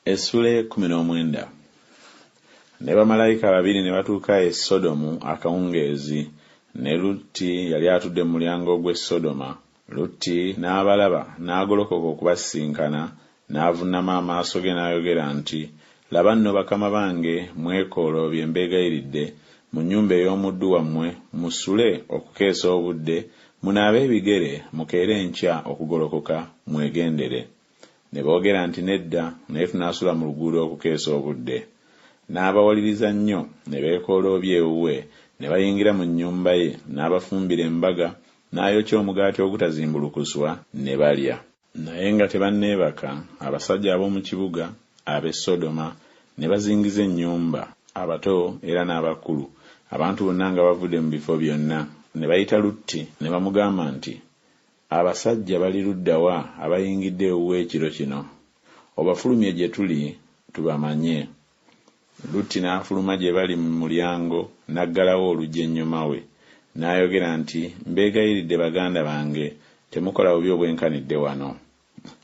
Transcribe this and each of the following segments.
Essula 19. Ne bamalayika babiri ne batuuka e Sodomu akawungeezi, ne Lutti yali atudde mu mulyango gw'e Sodoma. Lutti n'abalaba n'agolokoka okubasisinkana, n'avuunama amaaso ge n'ayogera nti, "Laba nno bakama bange, mwekoloobye mbeegayiridde mu nnyumba ey'omuddu wammwe, musule okukeesa obudde, munaabe ebigere, mukeere enkya okugolokoka, mwegendere." Ne boogera nti, "Nedda, naye tunaasula mu luguudo okukeesa obudde." N'abawaliriza nnyo, ne beekoloobya ewuwe, ne bayingira mu nnyumba ye, n'abafumbira embaga, n'ayokya omugaati ogutazimbulukuswa, ne balya. Naye nga tebanneebaka, abasajja ab'omu kibuga ab'e Sodoma ne bazingiza ennyumba, abato era n'abakulu, abantu bonna nga bavudde mu bifo byonna. Ne bayita Lutti ne bamugamba nti, "Abasajja bali ludda wa abayingidde ewuwe ekiro kino? Obafulumye gye tuli tubamanye." Lutti n'afuluma gye bali mu mulyango, n'aggalawo oluggi ennyuma we, n'ayogera nti, "Mbeegayiridde baganda bange, temukola bubi obwenkanidde wano.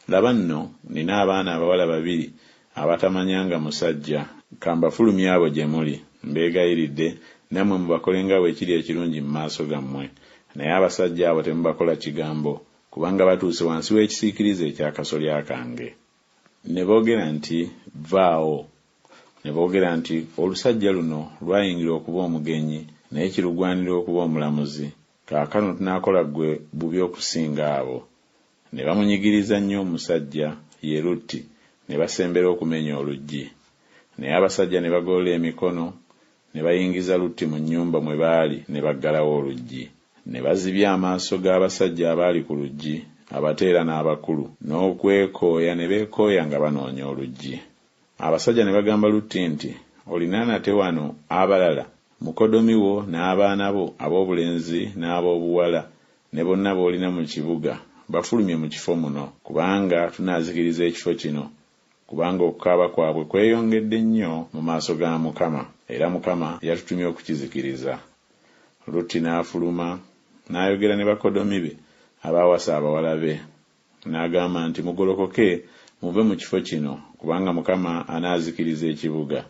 Laba nno nina abaana abawala babiri abatamanyanga musajja, kambafulumye abo gye muli. Mbeegayiridde nammwe mubakole nga bwe kiri ekirungi mu maaso gammwe. Naye abasajja abo temubakola kigambo, kubanga batuuse wansi w'ekisiikirize eky'akasolya kange." Ne boogera nti, "Vaawo." Ne boogera nti, "Olusajja luno lwayingira okuba omugenyi, naye kirugwanira okuba omulamuzi. Kaakano tunaakola ggwe bubi okusinga abo." Ne bamunyigiriza nnyo omusajja ye Lutti, ne basembera okumenya oluggi. Naye abasajja ne bagolola emikono, ne bayingiza Lutti mu nnyumba mwe baali, ne baggalawo oluggi. Ne bazibya amaaso g'abasajja abaali ku luggi, abato era n'abakulu, n'okwekooya ne beekooya nga banoonya oluggi. Abasajja ne bagamba Lutti nti, "Olina nate wano abalala, mukodomi wo n'abaana bo ab'obulenzi n'ab'obuwala, ne bonna b'olina mu kibuga, bafulumye mu kifo muno, kubanga tunaazikiriza ekifo kino, kubanga okukaaba kwabwe kweyongedde nnyo mu maaso ga Mukama, era Mukama yatutumye okukizikiriza." Lutti n'afuluma, n'ayogera ne bakodomi be abaawasa abawala be, n'agamba nti, "Mugolokoke muve mu kifo kino, kubanga Mukama anaazikiriza ekibuga."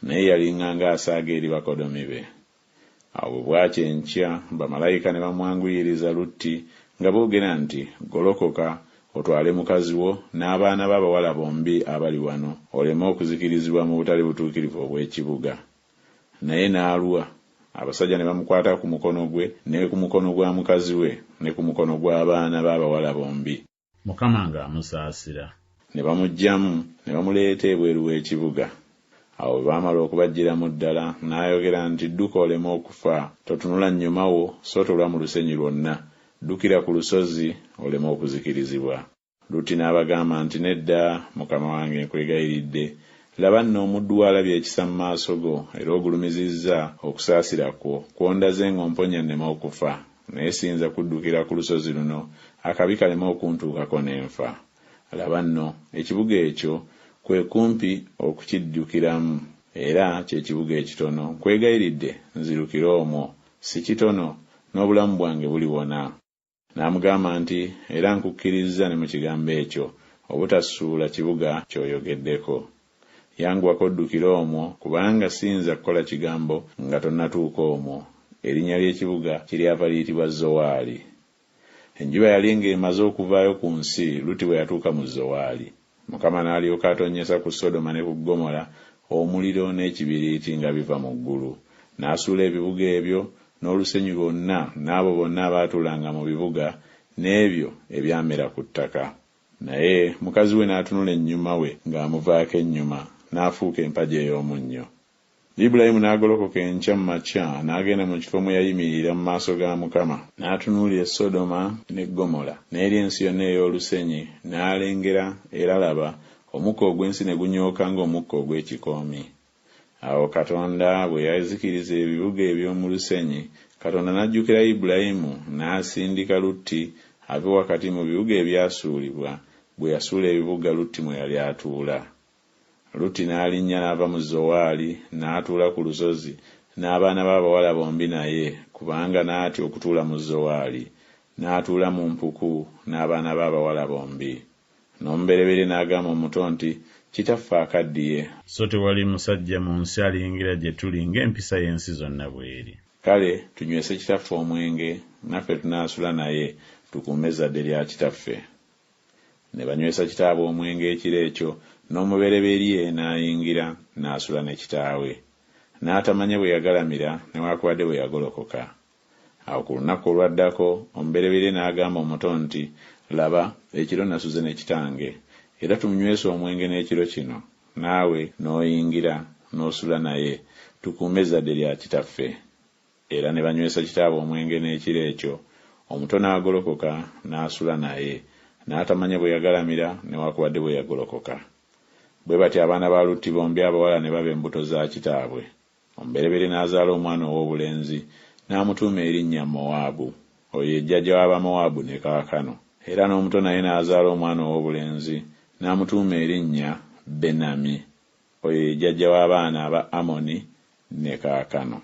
Naye yalinganga asaaga eri bakodomi be. Awo bwakya enkya, bamalayika ne bamwanguyiriza Lutti nga boogera nti, "Golokoka otwale mukazi wo n'abaana b'abawala bombi abali wano, oleme okuzikirizibwa mu butali butuukirivu obw'ekibuga." Naye n'alwa. Abasajja ne bamukwata ku mukono gwe, ne ku mukono gwa mukazi we, ne ku mukono gw'abaana b'abawala bombi, Mukama ng'amusaasira. Ne bamuggyamu, ne bamuleeta ebweru w'ekibuga. Awo bwe baamala okubaggyiramu ddala, n'ayogera nti, "Dduka oleme okufa, totunula nnyuma wo, so tolwa mu lusenyi lwonna. Ddukira ku lusozi oleme okuzikirizibwa." Lutti n'abagamba nti, "Nedda, mukama wange, nkwegayiridde. Laba nno omuddu wo alabye ekisa mu maaso go, era ogulumizizza okusaasira kwo, kw'ondaze ng'omponya nneme okufa. Naye siyinza kuddukira ku lusozi luno, akabi kaleme okuntuukako n'enfa. Laba nno ekibuga ekyo kwe kumpi okukiddukiramu, era ky'ekibuga ekitono. Nkwegayiridde nzirukira omwo, si kitono, n'obulamu bwange buliwona." N'amugamba nti, "Era nkukkiriza ne mu kigambo ekyo, obutasuula kibuga ky'oyogeddeko. Yanguwako oddukire omwo, kubanga siyinza kukola kigambo nga tonnatuuka omwo." Erinnya ly'ekibuga kiryava liyitibwa Zowaali. Enjuba yali ng'emaze okuvaayo ku nsi Lutti bwe yatuuka mu Zowaali. Mukama n'alyoka atonnyesa ku Sodoma ne ku Ggomola omuliro n'ekibiriiti nga biva mu ggulu. N'asuula ebibuga ebyo n'olusenyi lwonna, n'abo bonna abaatuulanga mu bibuga, n'ebyo ebyamera ku ttaka. Naye mukazi we n'atunula ennyuma we ng'amuvaako ennyuma, n'afuuka empagi ey'omunnyo. Ibulayimu n'agolokoka enkya mu makya, n'agenda mu kifo mwe yayimirira mu maaso ga Mukama, n'atunuulira Sodoma ne Ggomola n'eri ensi yonna ey'olusenyi, n'alengera era laba, omukka ogw'ensi ne gunyooka ng'omukka ogw'ekikoomi. Awo Katonda bwe yazikiriza ebibuga eby'omu lusenyi, Katonda n'ajjukira Ibulayimu, n'asindika Lutti ave wakati mu bibuga ebyasuulibwa, bwe yasuula ebibuga Lutti mwe yali atuula. Lutti n'alinnya n'ava mu Zowaali, n'atuula ku lusozi, n'abaana b'abawala bombi naye, kubanga n'atya okutuula mu Zowaali. N'atuula mu mpuku n'abaana b'abawala bombi. N'omubereberye n'agamba omuto nti, kitaffe akaddiye, so tewali musajja mu nsi aliyingira gye tuli ng'empisa y'ensi zonna bw'eri. Kale tunywese kitaffe omwenge, naffe tunaasula naye tukuume ezzadde lya kitaffe. Ne banywesa kitaabwe omwenge ekiro ekyo, n'omubereberye n'ayingira n'asula ne kitaawe. N'atamanya bwe yagalamira newaakubadde bwe yagolokoka. Awo ku lunaku olwaddako omubereberye n'agamba omuto nti, laba, ekiro nasuze ne kitange, era tumunywese omwenge n'ekiro kino, naawe n'oyingira n'osula naye, tukuume ezzadde lya kitaffe. Era ne banywesa kitaabwe omwenge n'ekiro ekyo, omuto n'agolokoka n'asula naye, n'atamanya bwe yagalamira newaakubadde bwe yagolokoka. Bwe batyo abaana ba Lutti bombi abawala ne baba embuto za kitaabwe. Omubereberye n'azaala omwana ow'obulenzi, n'amutuuma erinnya Mowaabu, oyo ye jjajja w'Abamowaabu ne kaakano. Era n'omuto naye n'azaala omwana ow'obulenzi, n'amutuuma erinnya Benami, oyo ye jjajja w'abaana aba Amoni ne kaakano.